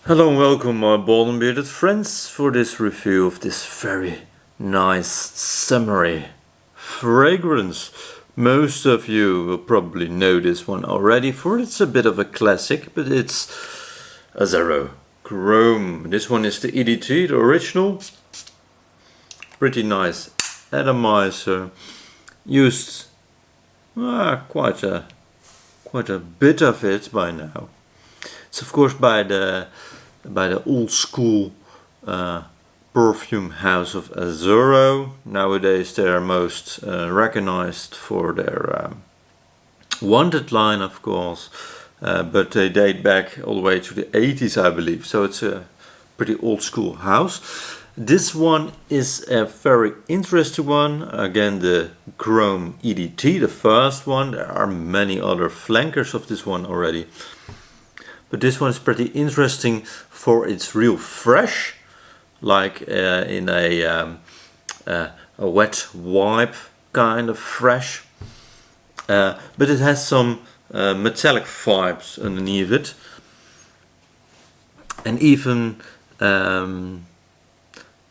Hello and welcome my bald and bearded friends for this review of this very nice summery fragrance. Most of you will probably know this one already, for it's a bit of a classic, but it's Azzaro Chrome. This one is the EDT, the original. Pretty nice atomizer. Used quite a bit of it by now. It's of course by the old school perfume house of Azzaro. Nowadays they are most recognized for their Wanted line, of course, but they date back all the way to the 80s, I believe, so it's a pretty old school house. This one is a very interesting one. Again, the Chrome EDT, the first one. There are many other flankers of this one already, but this one is pretty interesting for its real fresh, like in a wet wipe kind of fresh, but it has some metallic vibes underneath it, and even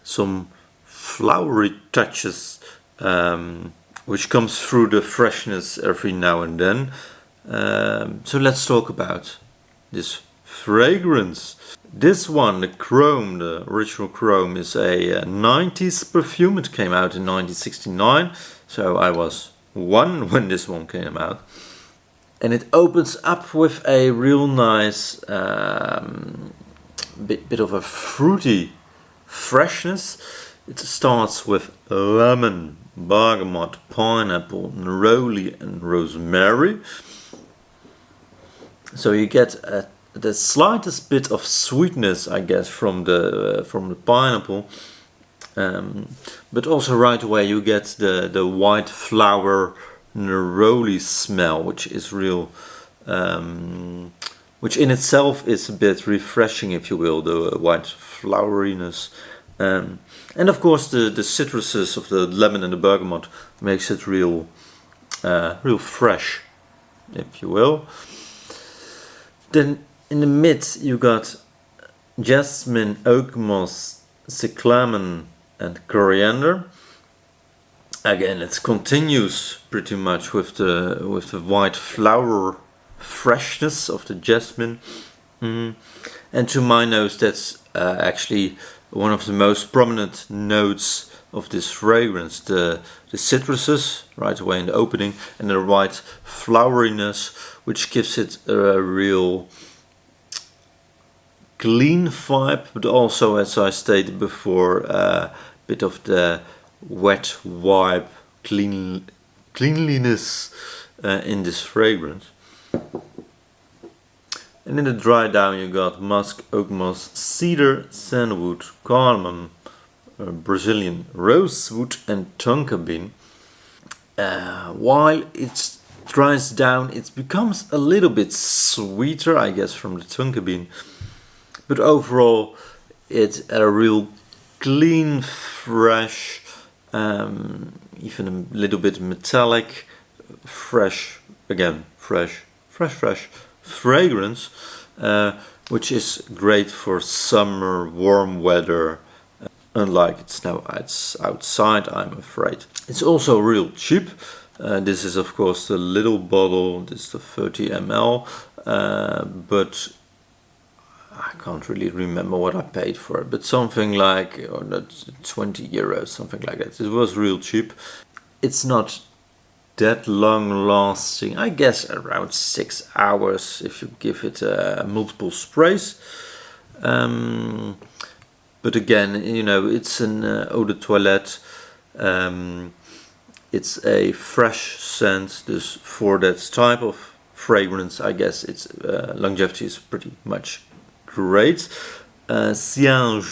some flowery touches, which comes through the freshness every now and then. So let's talk about this fragrance. This one, the Chrome, the original Chrome, is a 90s perfume. It came out in 1969, so I was 1 when this one came out. And it opens up with a real nice bit of a fruity freshness. It starts with lemon, bergamot, pineapple, neroli and rosemary. So you get the slightest bit of sweetness, I guess, from the pineapple, but also right away you get the white flower neroli smell, which is real, which in itself is a bit refreshing, if you will, the white floweriness. And of course the citruses of the lemon and the bergamot makes it real fresh, if you will. Then in the mid you got jasmine, oak moss, cyclamen and coriander. Again, it continues pretty much with the white flower freshness of the jasmine. And to my nose, that's actually one of the most prominent notes of this fragrance. The citruses right away in the opening, and the white floweriness, which gives it a real clean vibe, but also, as I stated before, a bit of the wet wipe cleanliness in this fragrance. And in the dry down you got musk, oak moss, cedar, sandalwood, cardamom, Brazilian rosewood and tonka bean. While it dries down, it becomes a little bit sweeter, I guess, from the tonka bean, but overall it's a real clean, fresh, even a little bit metallic, fresh, again fresh fragrance, which is great for summer, warm weather, unlike it's now outside, I'm afraid. It's also real cheap. This is of course the little bottle, this is the 30 ml, but I can't really remember what I paid for it, but something like 20 euros, something like that. It was real cheap. It's not that long lasting, I guess around 6 hours if you give it multiple sprays. But again, you know, it's an eau de toilette. It's a fresh scent, dus for that type of fragrance, I guess its longevity is pretty much great. Ciao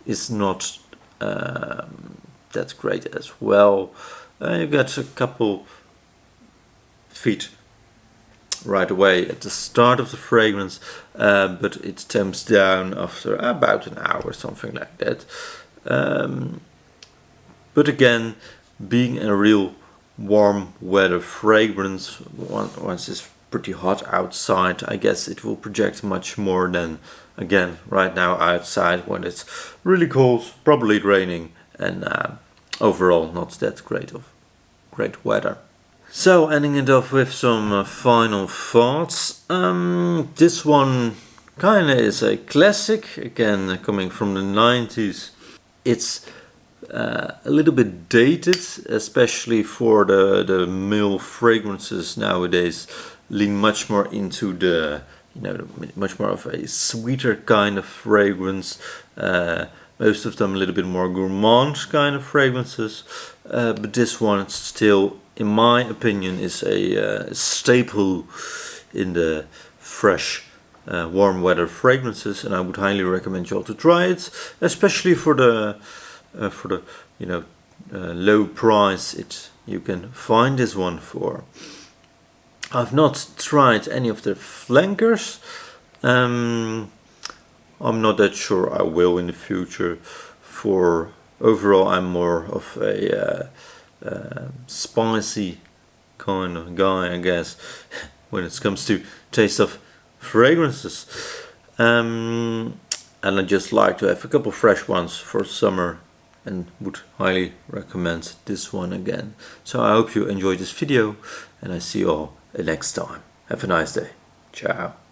is not that great as well. You get a couple feet right away at the start of the fragrance, but it tames down after about an hour, something like that. But again, being a real warm weather fragrance, once this pretty hot outside, I guess it will project much more than, again, right now outside when it's really cold, probably raining, and overall not that great weather. So ending it off with some final thoughts. This one kinda is a classic, again coming from the 90s. It's a little bit dated, especially for the male fragrances nowadays lean much more into the, much more of a sweeter kind of fragrance. Most of them a little bit more gourmand kind of fragrances, but this one still, in my opinion, is a staple in the fresh warm weather fragrances, and I would highly recommend you all to try it, especially for the low price you can find this one for. I've not tried any of the flankers. I'm not that sure I will in the future. For overall, I'm more of a spicy kind of guy, I guess, when it comes to taste of fragrances. And I just like to have a couple fresh ones for summer, and would highly recommend this one again. So I hope you enjoyed this video, and I see you all next time. Have a nice day. Ciao.